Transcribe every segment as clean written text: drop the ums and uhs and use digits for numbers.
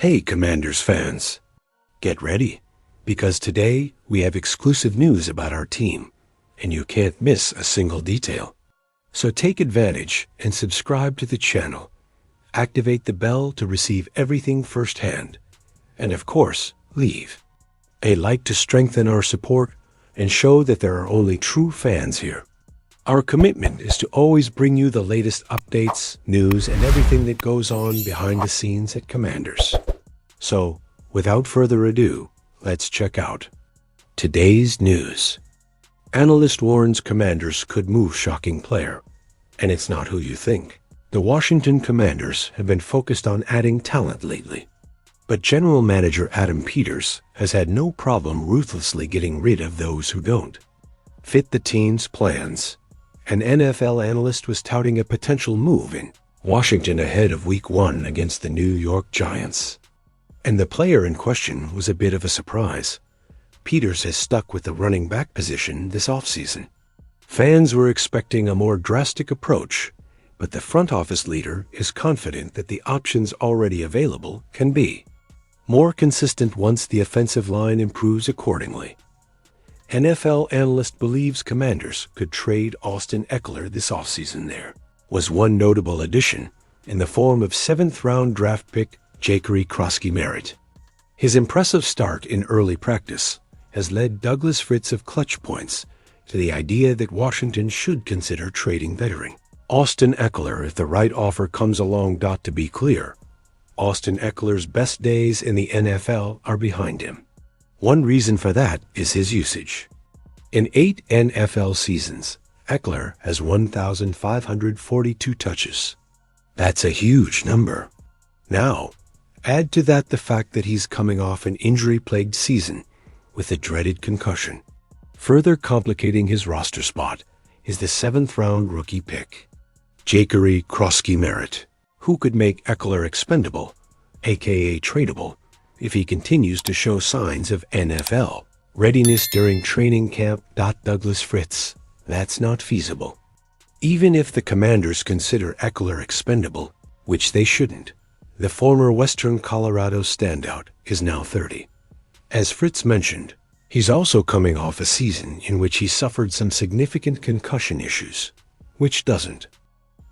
Hey Commanders fans, get ready, because today we have exclusive news about our team, and you can't miss a single detail. So take advantage and subscribe to the channel. Activate the bell to receive everything firsthand. And of course, leave a like to strengthen our support and show that there are only true fans here. Our commitment is to always bring you the latest updates, news, and everything that goes on behind the scenes at Commanders. So, without further ado, let's check out today's news. Analyst warns Commanders could move shocking player. And it's not who you think. The Washington Commanders have been focused on adding talent lately. But General Manager Adam Peters has had no problem ruthlessly getting rid of those who don't fit the team's plans. An NFL analyst was touting a potential move in Washington ahead of Week 1 against the New York Giants. And the player in question was a bit of a surprise. Peters has stuck with the running back position this offseason. Fans were expecting a more drastic approach, but the front office leader is confident that the options already available can be more consistent once the offensive line improves accordingly. NFL analyst believes Commanders could trade Austin Ekeler this offseason. There was one notable addition in the form of 7th-round draft pick Ja'Cory Krosky-Merritt. His impressive start in early practice has led Douglas Fritz of Clutch Points to the idea that Washington should consider trading veteran Austin Ekeler if the right offer comes along. To be clear, Austin Ekeler's best days in the NFL are behind him. One reason for that is his usage. In 8 NFL seasons, Ekeler has 1,542 touches. That's a huge number. Now, add to that the fact that he's coming off an injury-plagued season with a dreaded concussion. Further complicating his roster spot is the 7th-round rookie pick, Ja'Cory Krosky-Merritt, who could make Ekeler expendable, aka tradable, if he continues to show signs of NFL readiness during training camp. Douglas Fritz, that's not feasible. Even if the Commanders consider Ekeler expendable, which they shouldn't, the former Western Colorado standout is now 30. As Fritz mentioned, he's also coming off a season in which he suffered some significant concussion issues, which doesn't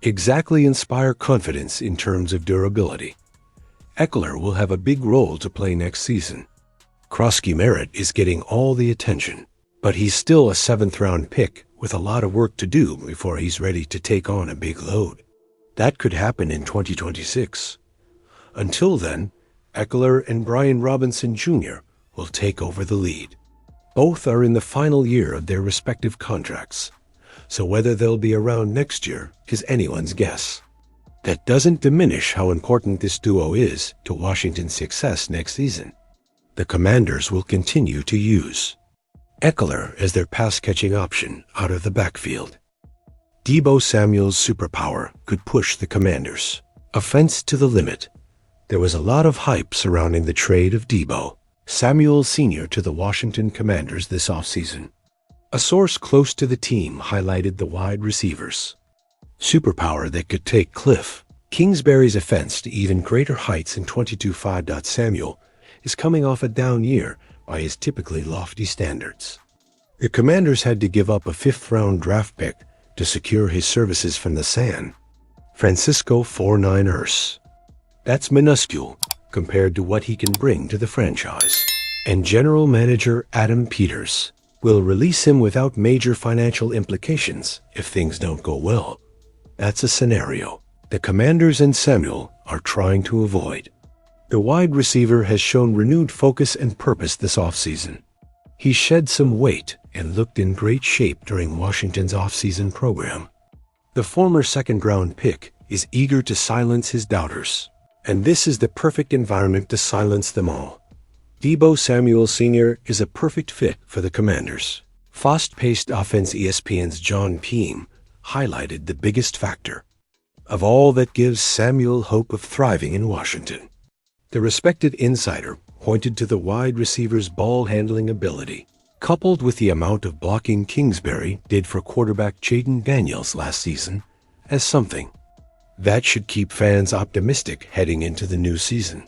exactly inspire confidence in terms of durability. Ekeler will have a big role to play next season. Krosky-Merritt is getting all the attention, but he's still a 7th-round pick with a lot of work to do before he's ready to take on a big load. That could happen in 2026. Until then, Ekeler and Brian Robinson Jr. will take over the lead. Both are in the final year of their respective contracts, so whether they'll be around next year is anyone's guess. That doesn't diminish how important this duo is to Washington's success next season. The Commanders will continue to use Ekeler as their pass-catching option out of the backfield. Deebo Samuel's superpower could push the Commanders' offense to the limit. There was a lot of hype surrounding the trade of Deebo Samuel Sr. to the Washington Commanders this offseason. A source close to the team highlighted the wide receivers' superpower that could take Cliff Kingsbury's offense to even greater heights in 22-5. Samuel is coming off a down year by his typically lofty standards. The Commanders had to give up a 5th-round draft pick to secure his services from the San Francisco 49ers. That's minuscule compared to what he can bring to the franchise. And General Manager Adam Peters will release him without major financial implications if things don't go well. That's a scenario the Commanders and Samuel are trying to avoid. The wide receiver has shown renewed focus and purpose this offseason. He shed some weight and looked in great shape during Washington's offseason program. The former 2nd-round pick is eager to silence his doubters, and this is the perfect environment to silence them all. Deebo Samuel Sr. is a perfect fit for the Commanders. Fast-paced offense. ESPN's John Peem highlighted the biggest factor of all that gives Samuel hope of thriving in Washington. The respected insider pointed to the wide receiver's ball-handling ability, coupled with the amount of blocking Kingsbury did for quarterback Jaden Daniels last season, as something that should keep fans optimistic heading into the new season.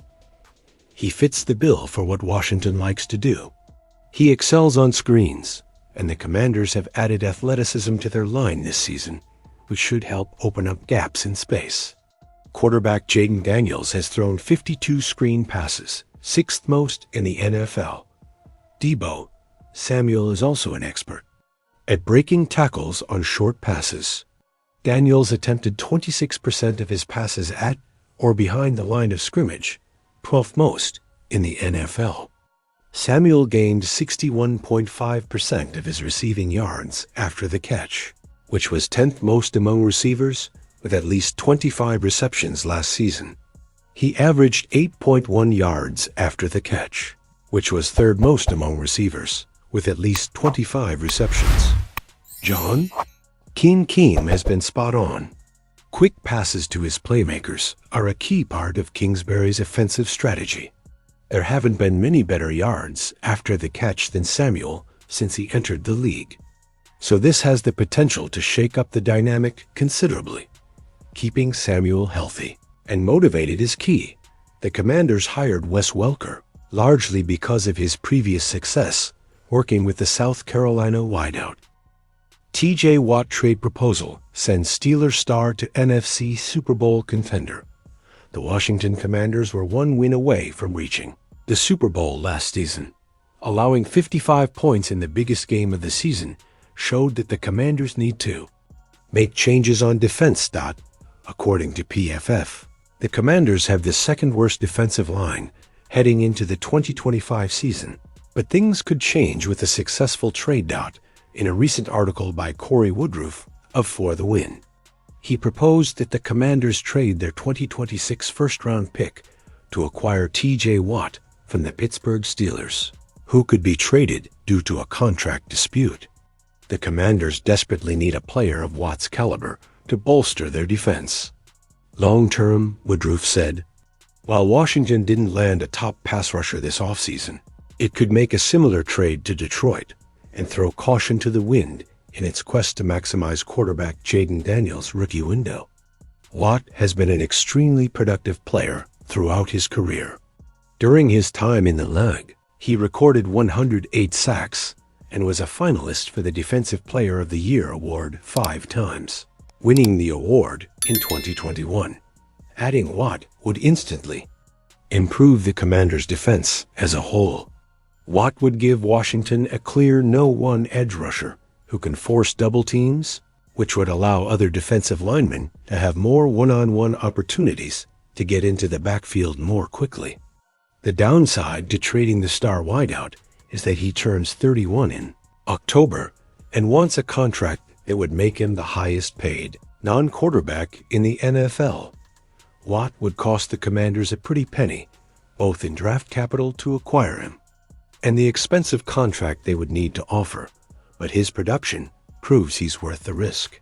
He fits the bill for what Washington likes to do. He excels on screens, and the Commanders have added athleticism to their line this season, which should help open up gaps in space. Quarterback Jaden Daniels has thrown 52 screen passes, sixth most in the NFL. Deebo Samuel is also an expert at breaking tackles on short passes. Daniels attempted 26% of his passes at or behind the line of scrimmage, 12th most in the NFL. Samuel gained 61.5% of his receiving yards after the catch, which was 10th most among receivers with at least 25 receptions last season. He averaged 8.1 yards after the catch, which was third most among receivers with at least 25 receptions. John Keem has been spot on. Quick passes to his playmakers are a key part of Kingsbury's offensive strategy. There haven't been many better yards after the catch than Samuel since he entered the league. So this has the potential to shake up the dynamic considerably. Keeping Samuel healthy and motivated is key. The Commanders hired Wes Welker, largely because of his previous success working with the South Carolina wideout. T.J. Watt trade proposal sends Steelers star to NFC Super Bowl contender. The Washington Commanders were one win away from reaching the Super Bowl last season. Allowing 55 points in the biggest game of the season showed that the Commanders need to make changes on defense. According to PFF, the Commanders have the second worst defensive line heading into the 2025 season. But things could change with a successful trade. In a recent article by Corey Woodruff of For the Win, he proposed that the Commanders trade their 2026 first-round pick to acquire T.J. Watt from the Pittsburgh Steelers, who could be traded due to a contract dispute. The Commanders desperately need a player of Watt's caliber to bolster their defense. Long-term, Woodruff said, while Washington didn't land a top pass rusher this offseason, it could make a similar trade to Detroit and throw caution to the wind in its quest to maximize quarterback Jaden Daniels' rookie window. Watt has been an extremely productive player throughout his career. During his time in the league, he recorded 108 sacks and was a finalist for the Defensive Player of the Year award 5 times, winning the award in 2021. Adding Watt would instantly improve the Commanders' defense as a whole. Watt would give Washington a clear no-1 edge rusher who can force double teams, which would allow other defensive linemen to have more one-on-one opportunities to get into the backfield more quickly. The downside to trading the star wideout is that he turns 31 in October and wants a contract that would make him the highest paid non-quarterback in the NFL. Watt would cost the Commanders a pretty penny, both in draft capital to acquire him and the expensive contract they would need to offer, but his production proves he's worth the risk.